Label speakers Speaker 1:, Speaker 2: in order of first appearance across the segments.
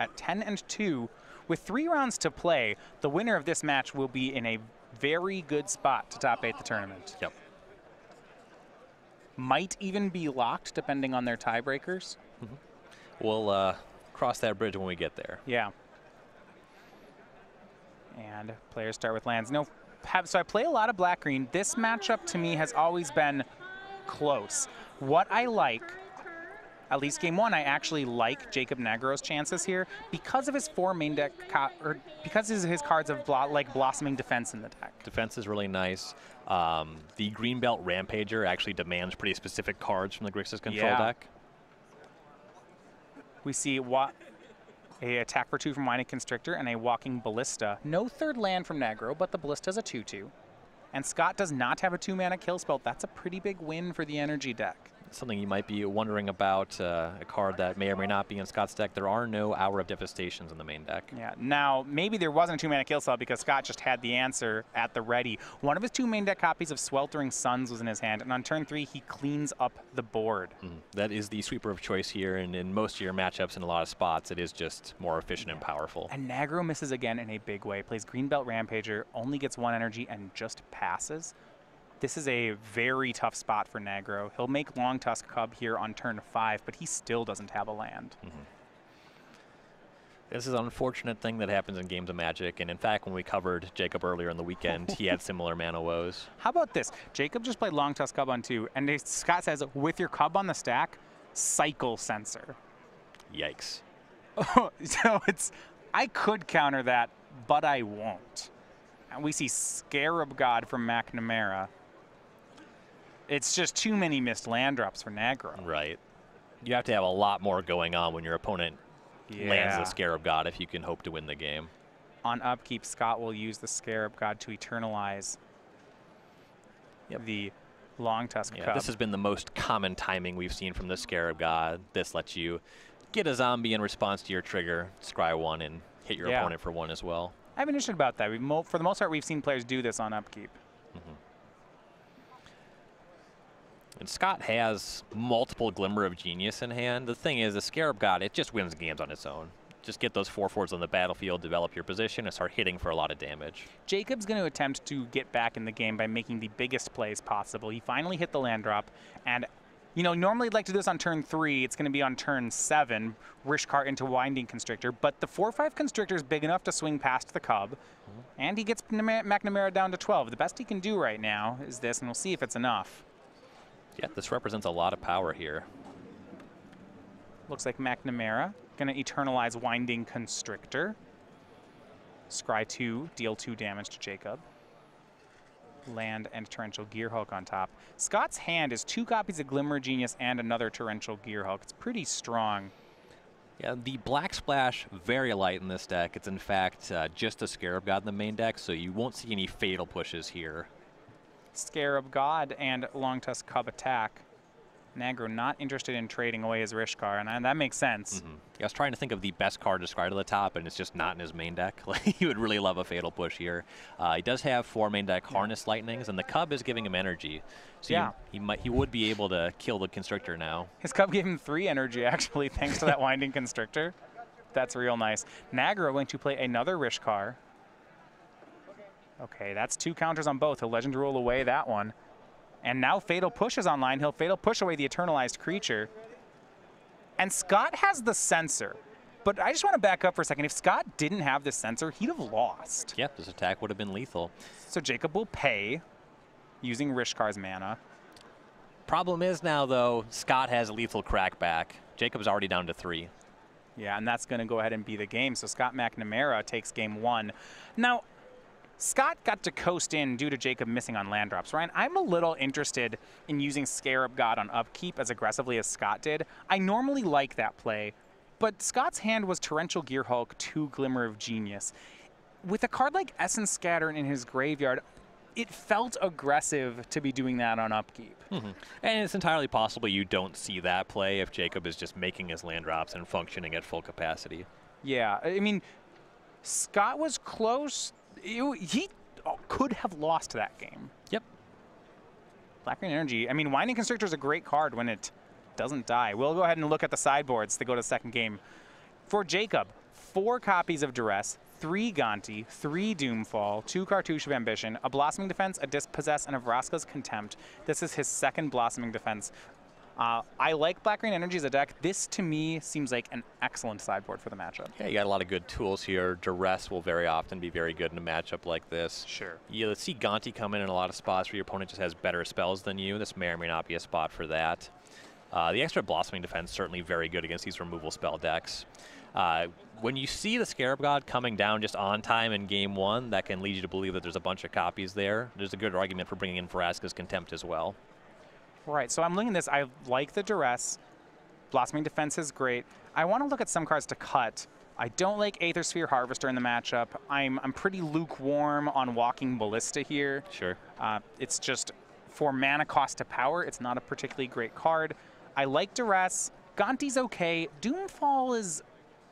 Speaker 1: at 10-2. With 3 rounds to play, the winner of this match will be in a very good spot to top 8 the tournament.
Speaker 2: Yep.
Speaker 1: Might even be locked depending on their tiebreakers.
Speaker 2: We'll cross that bridge when we get there.
Speaker 1: Yeah. And players start with lands. No, so I play a lot of black-green. This matchup to me has always been close. What I like, at least game 1, I actually like Jacob Nagro's chances here because of his 4 main deck, or because of his cards of like Blossoming Defense in the deck.
Speaker 2: Defense is really nice. The Greenbelt Rampager actually demands pretty specific cards from the Grixis control deck.
Speaker 1: We see a attack for 2 from Winding Constrictor and a Walking Ballista. No 3rd land from Nagro, but the Ballista is a 2/2. And Scott does not have a 2-mana kill spell. That's a pretty big win for the energy deck.
Speaker 2: Something you might be wondering about, a card that may or may not be in Scott's deck. There are no Hour of Devastations in the main deck.
Speaker 1: Yeah, now maybe there wasn't a 2-mana kill spell because Scott just had the answer at the ready. One of his 2 main deck copies of Sweltering Suns was in his hand, and on turn 3 he cleans up the board.
Speaker 2: That is the sweeper of choice here, and in most of your matchups in a lot of spots, it is just more efficient and powerful.
Speaker 1: And Nagro misses again in a big way. Plays Greenbelt Rampager, only gets 1 energy, and just passes. This is a very tough spot for Nagro. He'll make Long Tusk Cub here on turn 5, but he still doesn't have a land.
Speaker 2: This is an unfortunate thing that happens in games of Magic, and in fact, when we covered Jacob earlier in the weekend, he had similar mana woes.
Speaker 1: How about this? Jacob just played Long Tusk Cub on 2, and Scott says, with your Cub on the stack, Cycle Sensor.
Speaker 2: Yikes.
Speaker 1: So I could counter that, but I won't. And we see Scarab God from McNamara. It's just too many missed land drops for Nagro.
Speaker 2: Right. You have to have a lot more going on when your opponent lands the Scarab God if you can hope to win the game.
Speaker 1: On upkeep, Scott will use the Scarab God to eternalize the Long Tusk Cub.
Speaker 2: This has been the most common timing we've seen from the Scarab God. This lets you get a zombie in response to your trigger, scry 1, and hit your opponent for 1 as well.
Speaker 1: I've been interested about that. For the most part, we've seen players do this on upkeep.
Speaker 2: And Scott has multiple Glimmer of Genius in hand. The thing is, the Scarab God, it just wins games on its own. Just get those 4/4s on the battlefield, develop your position, and start hitting for a lot of damage.
Speaker 1: Jacob's going to attempt to get back in the game by making the biggest plays possible. He finally hit the land drop, and normally I'd like to do this on turn 3. It's going to be on turn 7, Rishkar into Winding Constrictor, but the 4/5 Constrictor is big enough to swing past the Cub, and he gets McNamara down to 12. The best he can do right now is this, and we'll see if it's enough.
Speaker 2: Yeah, this represents a lot of power here.
Speaker 1: Looks like McNamara going to eternalize Winding Constrictor. Scry 2, deal 2 damage to Jacob. Land and Torrential Gearhulk on top. Scott's hand is 2 copies of Glimmer Genius and another Torrential Gearhulk. It's pretty strong.
Speaker 2: Yeah, the Black Splash, very light in this deck. It's in fact just a Scarab God in the main deck, so you won't see any fatal pushes here.
Speaker 1: Scarab God and Long Tusk Cub attack. Nagro not interested in trading away his Rishkar, and that makes sense.
Speaker 2: I was trying to think of the best card to scry to the top, and it's just not in his main deck. He would really love a fatal push here. He does have 4 main deck Harness Lightnings, and the Cub is giving him energy. So he would be able to kill the Constrictor now.
Speaker 1: His Cub gave him 3 energy, actually, thanks to that Winding Constrictor. That's real nice. Nagro going to play another Rishkar. Okay, that's 2 counters on both. He'll Legend Rule away that one. And now Fatal Push is online. He'll Fatal Push away the Eternalized creature. And Scott has the Censor. But I just want to back up for a second. If Scott didn't have this Censor, he'd have lost.
Speaker 2: Yep, this attack would have been lethal.
Speaker 1: So Jacob will pay using Rishkar's mana.
Speaker 2: Problem is now, though, Scott has lethal crackback. Jacob's already down to 3.
Speaker 1: Yeah, and that's going to go ahead and be the game. So Scott McNamara takes game 1. Now, Scott got to coast in due to Jacob missing on land drops. Ryan, I'm a little interested in using Scarab God on upkeep as aggressively as Scott did. I normally like that play, but Scott's hand was Torrential Gearhulk, 2 Glimmer of Genius. With a card like Essence Scatter in his graveyard, it felt aggressive to be doing that on upkeep.
Speaker 2: And it's entirely possible you don't see that play if Jacob is just making his land drops and functioning at full capacity.
Speaker 1: Yeah, I mean, Scott was close. He could have lost that game.
Speaker 2: Yep.
Speaker 1: Black-green energy. I mean, Winding Constrictor is a great card when it doesn't die. We'll go ahead and look at the sideboards to go to the second game. For Jacob, 4 copies of Duress, 3 Gonti, 3 Doomfall, 2 Cartouche of Ambition, a Blossoming Defense, a Dispossess, and a Vraska's Contempt. This is his second Blossoming Defense. I like Black-Green Energy as a deck. This, to me, seems like an excellent sideboard for the matchup.
Speaker 2: Yeah, you got a lot of good tools here. Duress will very often be very good in a matchup like this.
Speaker 1: Sure.
Speaker 2: You see Gonti come in a lot of spots where your opponent just has better spells than you. This may or may not be a spot for that. The extra Blossoming Defense certainly very good against these removal spell decks. When you see the Scarab God coming down just on time in game 1, that can lead you to believe that there's a bunch of copies there. There's a good argument for bringing in Vraska's Contempt as well.
Speaker 1: Right, so I'm looking at this. I like the Duress. Blossoming Defense is great. I want to look at some cards to cut. I don't like Aether Sphere Harvester in the matchup. I'm pretty lukewarm on Walking Ballista here.
Speaker 2: Sure.
Speaker 1: It's just, for mana cost to power, it's not a particularly great card. I like Duress. Gonti's okay. Doomfall is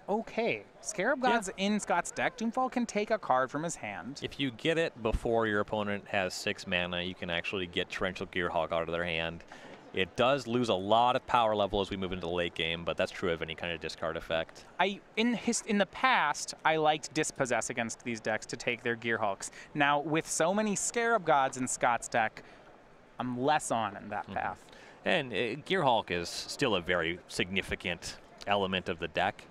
Speaker 1: okay. Scarab God's in Scott's deck. Doomfall can take a card from his hand.
Speaker 2: If you get it before your opponent has 6 mana, you can actually get Torrential Gearhulk out of their hand. It does lose a lot of power level as we move into the late game, but that's true of any kind of discard effect.
Speaker 1: In the past, I liked Dispossess against these decks to take their Gearhulks. Now, with so many Scarab Gods in Scott's deck, I'm less on in that path.
Speaker 2: And Gearhulk is still a very significant element of the deck.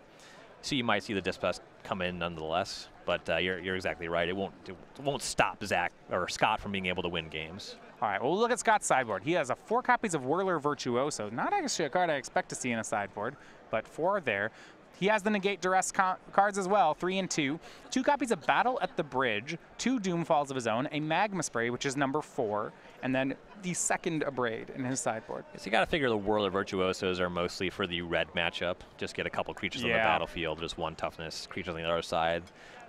Speaker 2: So you might see the Dispossess come in nonetheless, but you're exactly right. It won't stop Zach or Scott from being able to win games.
Speaker 1: All right, well, look at Scott's sideboard. He has 4 copies of Whirler Virtuoso. Not actually a card I expect to see in a sideboard, but 4 are there. He has the Negate Duress cards as well, 3 and 2. 2 copies of Battle at the Bridge, 2 Doomfalls of his own, a Magma Spray, which is number 4, and then the second Abrade in his sideboard.
Speaker 2: So you got to figure the Whirler Virtuosos are mostly for the red matchup. Just get a couple creatures on the battlefield. Just 1 toughness creature on the other side.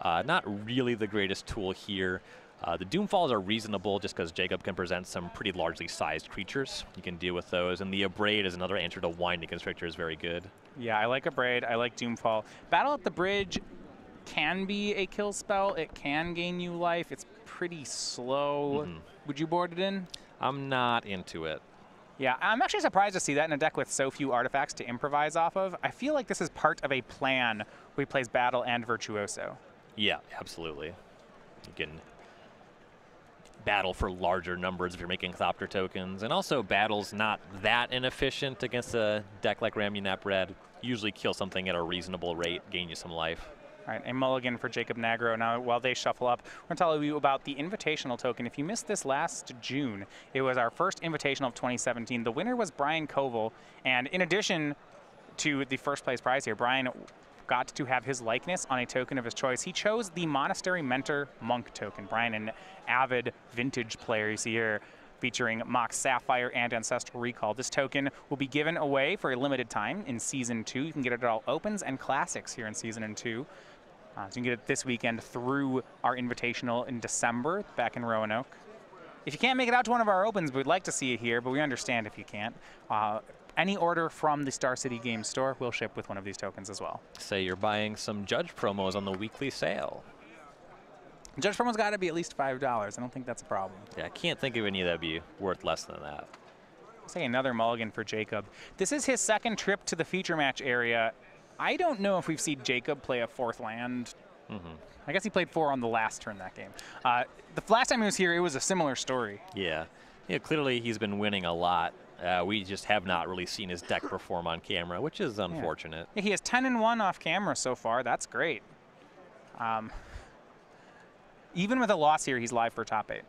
Speaker 2: Not really the greatest tool here. The Doomfalls are reasonable just because Jacob can present some pretty largely sized creatures. You can deal with those. And the Abrade is another answer to Winding Constrictor is very good.
Speaker 1: Yeah, I like Abrade. I like Doomfall. Battle at the Bridge can be a kill spell. It can gain you life. It's pretty slow. Would you board it in?
Speaker 2: I'm not into it.
Speaker 1: Yeah, I'm actually surprised to see that in a deck with so few artifacts to improvise off of. I feel like this is part of a plan where he plays Battle and Virtuoso.
Speaker 2: Yeah, absolutely. You can battle for larger numbers if you're making Thopter tokens. And also, Battle's not that inefficient against a deck like Ramunap Red. Usually kill something at a reasonable rate, gain you some life.
Speaker 1: All right, a mulligan for Jacob Nagro. Now, while they shuffle up, we're going to tell you about the Invitational token. If you missed this last June, it was our first Invitational of 2017. The winner was Brian Koval. And in addition to the first place prize here, Brian got to have his likeness on a token of his choice. He chose the Monastery Mentor Monk token. Brian, an avid vintage player, you see here, featuring Mox Sapphire and Ancestral Recall. This token will be given away for a limited time in Season 2. You can get it at all Opens and Classics here in Season 2. So you can get it this weekend through our Invitational in December back in Roanoke. If you can't make it out to one of our Opens, we'd like to see it here, but we understand if you can't. Any order from the Star City Games store will ship with one of these tokens as well.
Speaker 2: Say you're buying some Judge promos on the weekly sale.
Speaker 1: Judge promo's got to be at least $5. I don't think that's a problem.
Speaker 2: Yeah, I can't think of any that'd be worth less than that.
Speaker 1: Let's say another mulligan for Jacob. This is his second trip to the feature match area. I don't know if we've seen Jacob play a 4th land. I guess he played 4 on the last turn that game. The last time he was here, it was a similar story.
Speaker 2: Yeah. Clearly he's been winning a lot. We just have not really seen his deck perform on camera, which is unfortunate.
Speaker 1: Yeah, he has 10-1 off camera so far. That's great. Even with a loss here, he's live for top 8.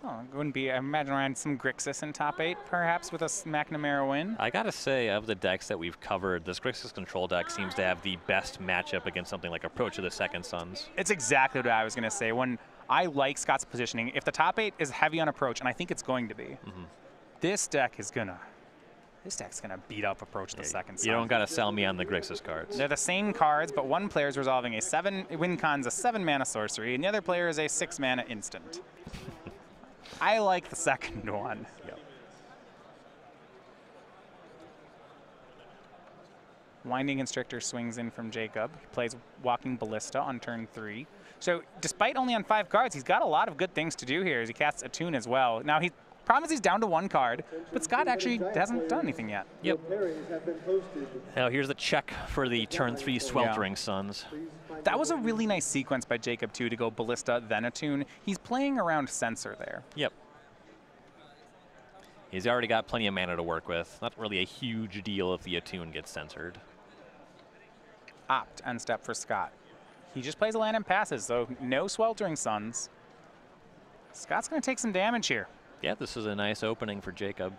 Speaker 1: Oh, it wouldn't be, I imagine around some Grixis in top 8, perhaps, with a McNamara win.
Speaker 2: I gotta say, of the decks that we've covered, this Grixis control deck seems to have the best matchup against something like Approach of the Second Sons.
Speaker 1: It's exactly what I was gonna say. When I like Scott's positioning, if the top 8 is heavy on Approach, and I think it's going to be, this deck's gonna beat up Approach the Second Son.
Speaker 2: You don't gotta sell me on the Grixis cards.
Speaker 1: They're the same cards, but one player is resolving a 7-win-con's a 7-mana sorcery, and the other player is a 6-mana instant. I like the second one. Winding Constrictor swings in from Jacob. He plays Walking Ballista on turn 3. So despite only on 5 cards, he's got a lot of good things to do here as he casts Attune as well. Now he Problem is he's down to 1 card, but Scott actually hasn't done anything yet.
Speaker 2: Yep. Now here's the check for the turn 3 Sweltering Suns.
Speaker 1: That was a really nice sequence by Jacob, too, to go Ballista, then Attune. He's playing around Sensor there.
Speaker 2: Yep. He's already got plenty of mana to work with. Not really a huge deal if the Attune gets censored.
Speaker 1: Opt end step for Scott. He just plays a land and passes, so no Sweltering Suns. Scott's going to take some damage here.
Speaker 2: Yeah, this is a nice opening for Jacob.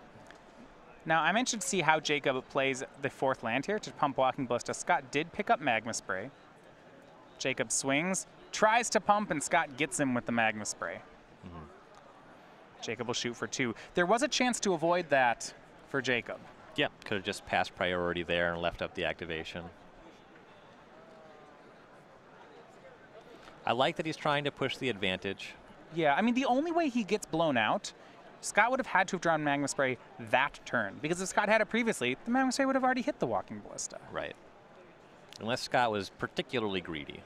Speaker 1: Now, I'm interested to see how Jacob plays the 4th land here to pump Walking Ballista. Scott did pick up Magma Spray. Jacob swings, tries to pump, and Scott gets him with the Magma Spray. Jacob will shoot for 2. There was a chance to avoid that for Jacob.
Speaker 2: Yeah, could have just passed priority there and left up the activation. I like that he's trying to push the advantage.
Speaker 1: Yeah, I mean, the only way he gets blown out, Scott would have had to have drawn Magma Spray that turn. Because if Scott had it previously, the Magma Spray would have already hit the Walking Ballista.
Speaker 2: Right. Unless Scott was particularly greedy.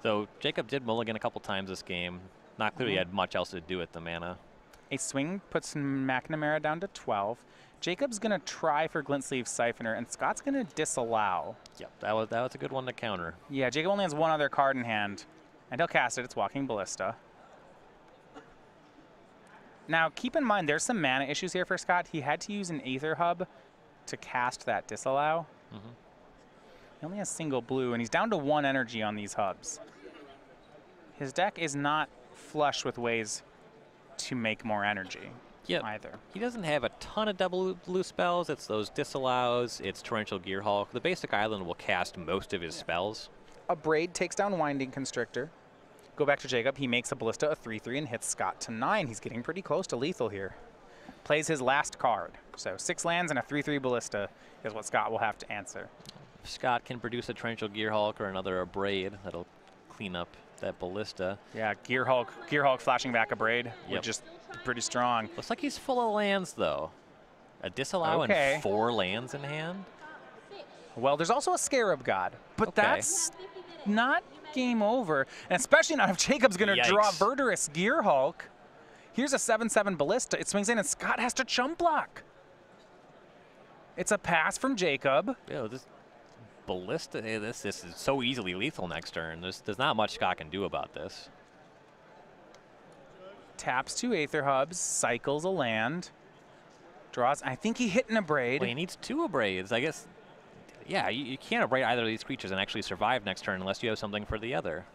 Speaker 2: Though Jacob did mulligan a couple times this game. Not clearly had much else to do with the mana.
Speaker 1: A swing puts McNamara down to 12. Jacob's going to try for Glint Sleeve Siphoner, and Scott's going to disallow.
Speaker 2: Yep, that was a good one to counter.
Speaker 1: Yeah, Jacob only has 1 other card in hand, and he'll cast it. It's Walking Ballista. Now, keep in mind, there's some mana issues here for Scott. He had to use an Aether Hub to cast that disallow. He only has single blue, and he's down to 1 energy on these hubs. His deck is not flush with ways to make more energy either.
Speaker 2: He doesn't have a ton of double blue spells. It's those disallows, it's Torrential Gearhulk. The basic island will cast most of his spells.
Speaker 1: A Braid takes down Winding Constrictor. Go back to Jacob. He makes a Ballista a 3/3 and hits Scott to 9. He's getting pretty close to lethal here. Plays his last card. So 6 lands and a 3/3 Ballista is what Scott will have to answer.
Speaker 2: If Scott can produce a Torrential Gearhulk or another Braid, that'll clean up that Ballista.
Speaker 1: Yeah, Gearhulk flashing back a Braid. Yep. Just pretty strong.
Speaker 2: Looks like he's full of lands, though. A disallow and 4 lands in hand?
Speaker 1: Well, there's also a Scarab God, but that's not game over, and especially not if Jacob's going to draw Verdurous Gearhulk. Here's a 7/7 Ballista. It swings in, and Scott has to chump block. It's a pass from Jacob.
Speaker 2: Yo, this Ballista, this is so easily lethal next turn. There's not much Scott can do about this.
Speaker 1: Taps 2 Aether Hubs, cycles a land, draws. I think he hit an Abrade.
Speaker 2: Well, he needs 2 Abrades, I guess. Yeah, you can't Abrade either of these creatures and actually survive next turn unless you have something for the other.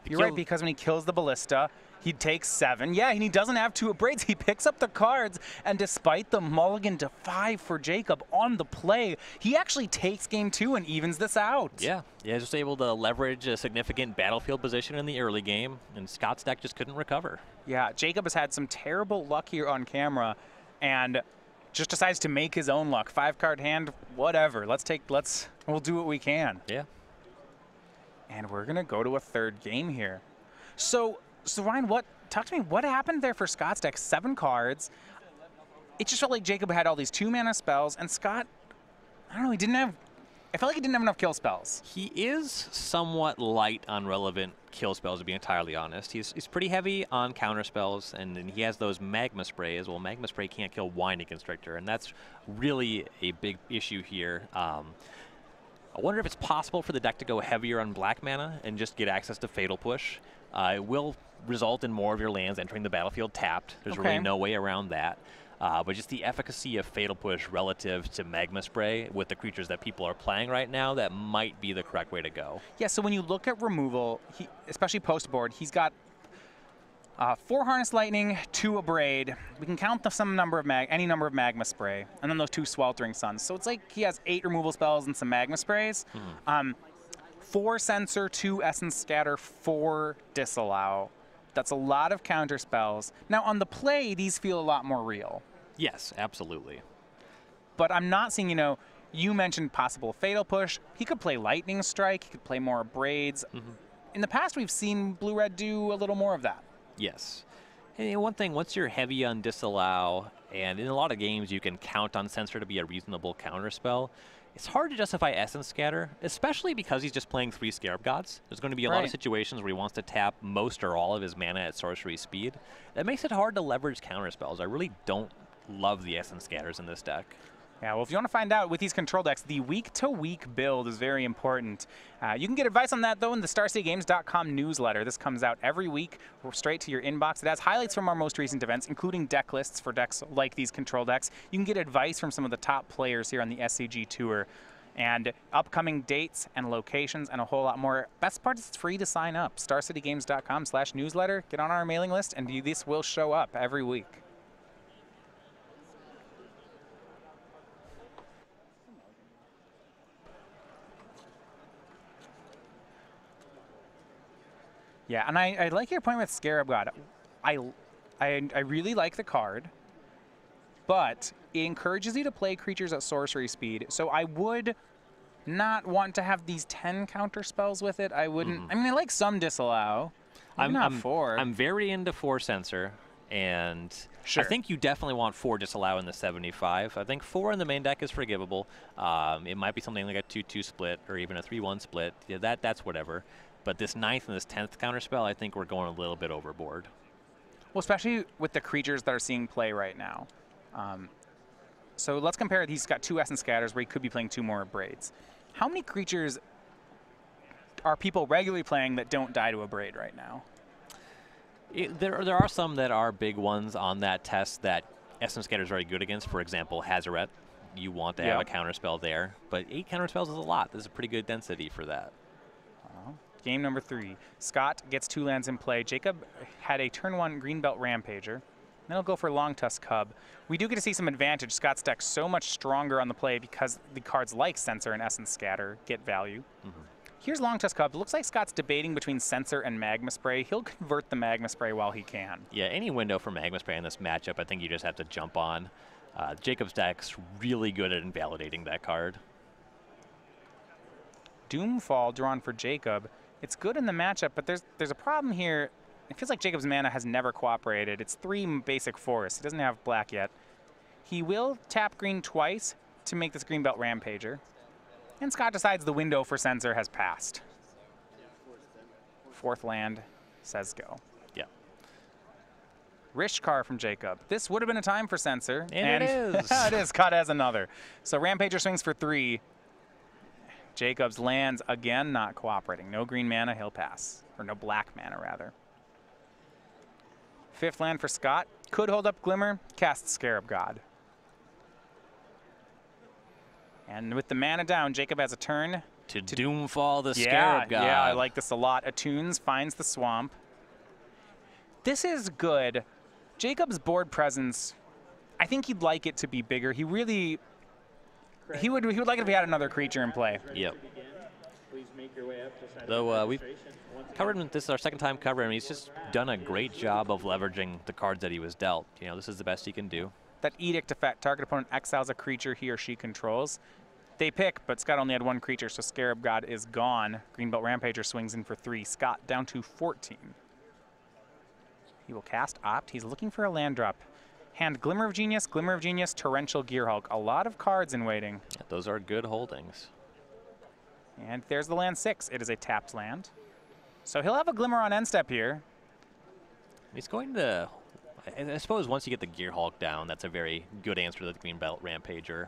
Speaker 1: You're right, because when he kills the Ballista, he takes 7. Yeah, and he doesn't have 2 Abrades. He picks up the cards, and despite the mulligan to 5 for Jacob on the play, he actually takes game 2 and evens this out.
Speaker 2: Yeah, just able to leverage a significant battlefield position in the early game, and Scott's deck just couldn't recover. Yeah,
Speaker 1: Jacob has had some terrible luck here on camera, and just decides to make his own luck. 5-card hand, whatever. We'll do what we can.
Speaker 2: Yeah.
Speaker 1: And we're gonna go to a 3rd game here. So Ryan, talk to me, what happened there for Scott's deck? 7 cards. It just felt like Jacob had all these 2-mana spells, and Scott, I don't know, I felt like he didn't have enough kill spells.
Speaker 2: He is somewhat light on relevant kill spells, to be entirely honest. He's pretty heavy on counter spells, and then he has those Magma Sprays. Well, Magma Spray can't kill Winding Constrictor, and that's really a big issue here. I wonder if it's possible for the deck to go heavier on black mana and just get access to Fatal Push. It will result in more of your lands entering the battlefield tapped. There's really no way around that. But just the efficacy of Fatal Push relative to Magma Spray with the creatures that people are playing right now, that might be the correct way to go.
Speaker 1: Yeah, so when you look at removal, especially post-board, he's got 4 Harness Lightning, 2 Abrade. We can count any number of Magma Spray, and then those 2 Sweltering Suns. So it's like he has 8 removal spells and some Magma Sprays. 4 Censor, 2 Essence Scatter, 4 Disallow. That's a lot of counter spells. Now on the play, these feel a lot more real.
Speaker 2: Yes, absolutely.
Speaker 1: But I'm not seeing, you mentioned possible Fatal Push. He could play Lightning Strike. He could play more Abrades. In the past, we've seen Blue-Red do a little more of that.
Speaker 2: Yes. And one thing, once you're heavy on Disallow, And in a lot of games, you can count on Censor to be a reasonable counterspell. It's hard to justify Essence Scatter, especially because he's just playing 3 Scarab Gods. There's going to be a lot of situations where he wants to tap most or all of his mana at sorcery speed. That makes it hard to leverage counterspells. I really don't love the Essence Scatters in this deck.
Speaker 1: Yeah, well, if you want to find out with these control decks, the week-to-week build is very important. You can get advice on that, though, in the StarCityGames.com newsletter. This comes out every week straight to your inbox. It has highlights from our most recent events, including deck lists for decks like these control decks. You can get advice from some of the top players here on the SCG Tour, and upcoming dates and locations and a whole lot more. Best part is it's free to sign up. StarCityGames.com/newsletter. Get on our mailing list, and this will show up every week. Yeah, and I like your point with Scarab God. I really like the card, but it encourages you to play creatures at sorcery speed. So I would not want to have these 10 counter spells with it. I wouldn't. I mean, I like some disallow. I'm not 4.
Speaker 2: I'm very into 4 Censor, and
Speaker 1: sure.
Speaker 2: I think you definitely want 4 disallow in the 75. I think 4 in the main deck is forgivable. It might be something like a 2-2 split or even a 3-1 split. Yeah, that's whatever. But this 9th and this 10th counterspell, I think we're going a little bit overboard.
Speaker 1: Well, especially with the creatures that are seeing play right now. So let's compare. He's got 2 Essence Scatters where he could be playing 2 more Braids. How many creatures are people regularly playing that don't die to a Braid right now?
Speaker 2: There are some that are big ones on that test that Essence Scatter is very good against. For example, Hazoret. You want to have a counterspell there. But 8 counterspells is a lot. This is a pretty good density for that.
Speaker 1: Game number 3. Scott gets 2 lands in play. Jacob had a turn 1 Greenbelt Rampager. Then he'll go for Long Tusk Cub. We do get to see some advantage. Scott's deck's so much stronger on the play because the cards like Censor and Essence Scatter get value. Here's Long Tusk Cub. It looks like Scott's debating between Censor and Magma Spray. He'll convert the Magma Spray while he can. Yeah,
Speaker 2: any window for Magma Spray in this matchup, I think you just have to jump on. Jacob's deck's really good at invalidating that card.
Speaker 1: Doomfall drawn for Jacob. It's good in the matchup, but there's a problem here. It feels like Jacob's mana has never cooperated. It's 3 basic forests. He doesn't have black yet. He will tap green twice to make this Greenbelt Rampager. And Scott decides the window for Censor has passed. 4th land says go.
Speaker 2: Yeah.
Speaker 1: Rishkar from Jacob. This would have been a time for Censor.
Speaker 2: And it is.
Speaker 1: It is. Scott has another. So Rampager swings for 3. Jacob's lands again not cooperating. No green mana, he'll pass. Or no black mana, rather. 5th land for Scott. Could hold up Glimmer, cast Scarab God. And with the mana down, Jacob has a turn.
Speaker 2: To Doomfall the Scarab God.
Speaker 1: Yeah, I like this a lot. Attunes, finds the swamp. This is good. Jacob's board presence, I think he'd like it to be bigger. He really... He would like it if he had another creature in play.
Speaker 2: Yep. Though we've covered him, this is our 2nd time covering him. He's just done a great job of leveraging the cards that he was dealt. You know, this is the best he can do.
Speaker 1: That Edict effect, target opponent exiles a creature he or she controls. They pick, but Scott only had 1 creature, so Scarab God is gone. Greenbelt Rampager swings in for 3. Scott down to 14. He will cast Opt. He's looking for a land drop. Hand Glimmer of Genius, Torrential Gearhulk. A lot of cards in waiting.
Speaker 2: Yeah, those are good holdings.
Speaker 1: And there's the land 6. It is a tapped land. So he'll have a Glimmer on end step here.
Speaker 2: He's going to... I suppose once you get the Gearhulk down, that's a very good answer to the Greenbelt Rampager.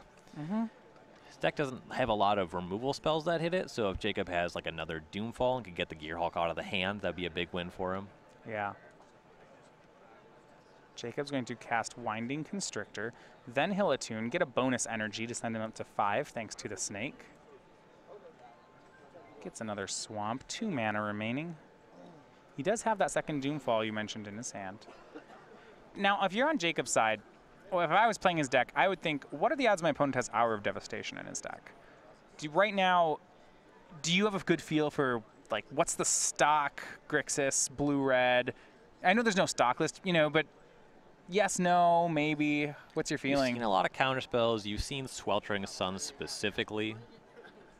Speaker 2: His deck doesn't have a lot of removal spells that hit it, so if Jacob has like another Doomfall and can get the Gearhulk out of the hand, that'd be a big win for him.
Speaker 1: Yeah. Jacob's going to cast Winding Constrictor. Then he'll attune, get a bonus energy to send him up to 5 thanks to the snake. Gets another swamp, 2 mana remaining. He does have that second Doomfall you mentioned in his hand. Now, if you're on Jacob's side, or if I was playing his deck, I would think, what are the odds my opponent has Hour of Devastation in his deck? Right now, do you have a good feel for, like, what's the stock Grixis, blue-red? I know there's no stock list, you know, but yes, no, maybe. What's your feeling?
Speaker 2: You've seen a lot of counterspells. You've seen Sweltering Sun specifically.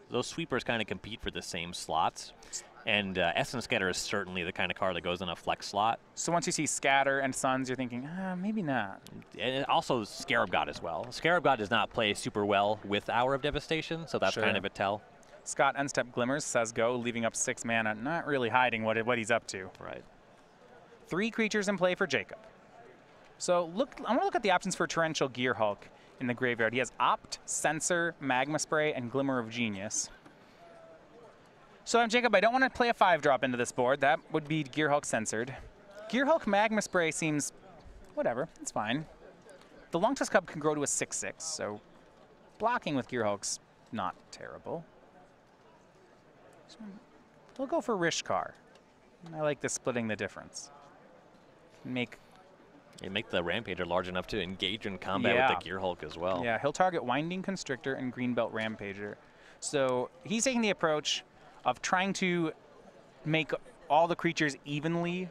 Speaker 2: Those sweepers kind of compete for the same slots. And Essence Scatter is certainly the kind of card that goes in a flex slot.
Speaker 1: So once you see Scatter and Suns, you're thinking, maybe not.
Speaker 2: And also Scarab God as well. Scarab God does not play super well with Hour of Devastation, so that's kind of a tell.
Speaker 1: Scott Unstep Glimmers says go, leaving up 6 mana, not really hiding what he's up to.
Speaker 2: Right.
Speaker 1: 3 creatures in play for Jacob. So I want to look at the options for Torrential Gearhulk in the graveyard. He has Opt, Censor, Magma Spray, and Glimmer of Genius. So I'm Jacob. I don't want to play a 5-drop into this board. That would be Gearhulk censored. Gearhulk Magma Spray seems whatever. It's fine. The Longtusk Cub can grow to a 6/6, so blocking with Gearhulk's not terrible. So we'll go for Rishkar. I like this splitting the difference. Make
Speaker 2: the Rampager large enough to engage in combat with the Gearhulk as well.
Speaker 1: Yeah, he'll target Winding Constrictor and Greenbelt Rampager. So he's taking the approach of trying to make all the creatures evenly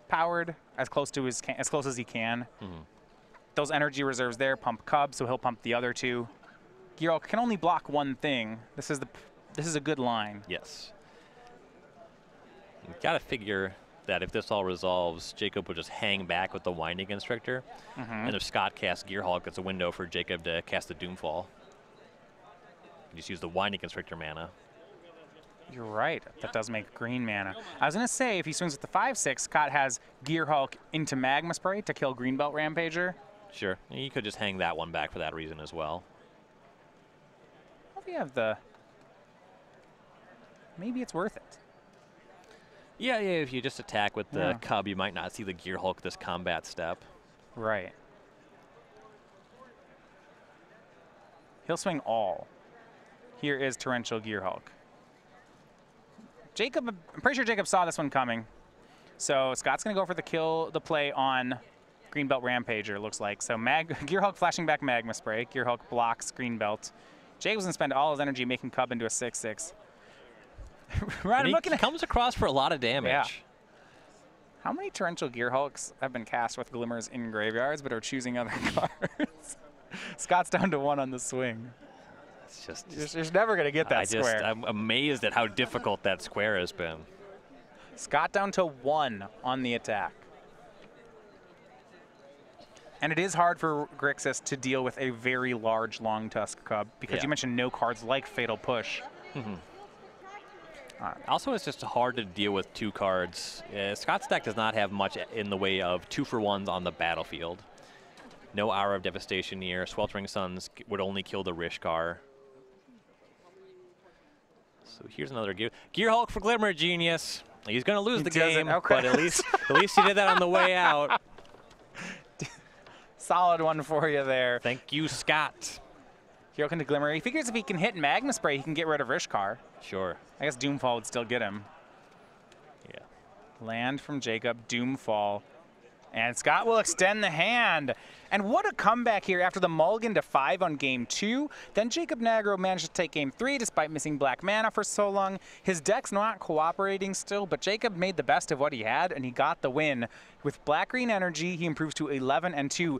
Speaker 1: powered as close as he can. Those energy reserves there pump Cub, so he'll pump the other 2. Gearhulk can only block one thing. This is a good line.
Speaker 2: Yes. You've got to figure that if this all resolves, Jacob will just hang back with the Winding Constrictor. And if Scott casts Gearhulk, it's a window for Jacob to cast the Doomfall. Just use the Winding Constrictor mana.
Speaker 1: You're right. That does make green mana. I was going to say, if he swings with the 5/6, Scott has Gearhulk into Magma Spray to kill Greenbelt Rampager.
Speaker 2: Sure. You could just hang that one back for that reason as well.
Speaker 1: Well, if you have the... Maybe it's worth it.
Speaker 2: Yeah, if you just attack with the Cub, you might not see the Gearhulk this combat step.
Speaker 1: Right. He'll swing all. Here is Torrential Gearhulk. Jacob, I'm pretty sure Jacob saw this one coming. So Scott's going to go for the play on Greenbelt Rampager, looks like. So Gearhulk flashing back Magma Spray. Gearhulk blocks Greenbelt. Jacob's going to spend all his energy making Cub into a 6/6.
Speaker 2: Right, he comes across for a lot of damage.
Speaker 1: Yeah. How many Torrential Gearhulks have been cast with Glimmers in graveyards but are choosing other cards? Scott's down to 1 on the swing.
Speaker 2: It's just
Speaker 1: you're never going to get that square.
Speaker 2: I'm amazed at how difficult that square has been.
Speaker 1: Scott down to 1 on the attack. And it is hard for Grixis to deal with a very large Longtusk Cub because you mentioned no cards like Fatal Push.
Speaker 2: Also, it's just hard to deal with 2 cards. Scott's deck does not have much in the way of 2-for-1s on the battlefield. No Hour of Devastation here. Sweltering Suns would only kill the Rishkar. So here's another Gearhulk for Glimmer Genius. He's going to lose the game, but at least he did that on the way out.
Speaker 1: Solid one for you there.
Speaker 2: Thank you, Scott.
Speaker 1: Gearhulk into Glimmer. He figures if he can hit Magma Spray, he can get rid of Rishkar.
Speaker 2: Sure.
Speaker 1: I guess Doomfall would still get him.
Speaker 2: Yeah.
Speaker 1: Land from Jacob, Doomfall. And Scott will extend the hand. And what a comeback here after the mulligan to 5 on game 2. Then Jacob Nagro managed to take game 3 despite missing black mana for so long. His deck's not cooperating still, but Jacob made the best of what he had, and he got the win. With black-green energy, he improves to 11-2.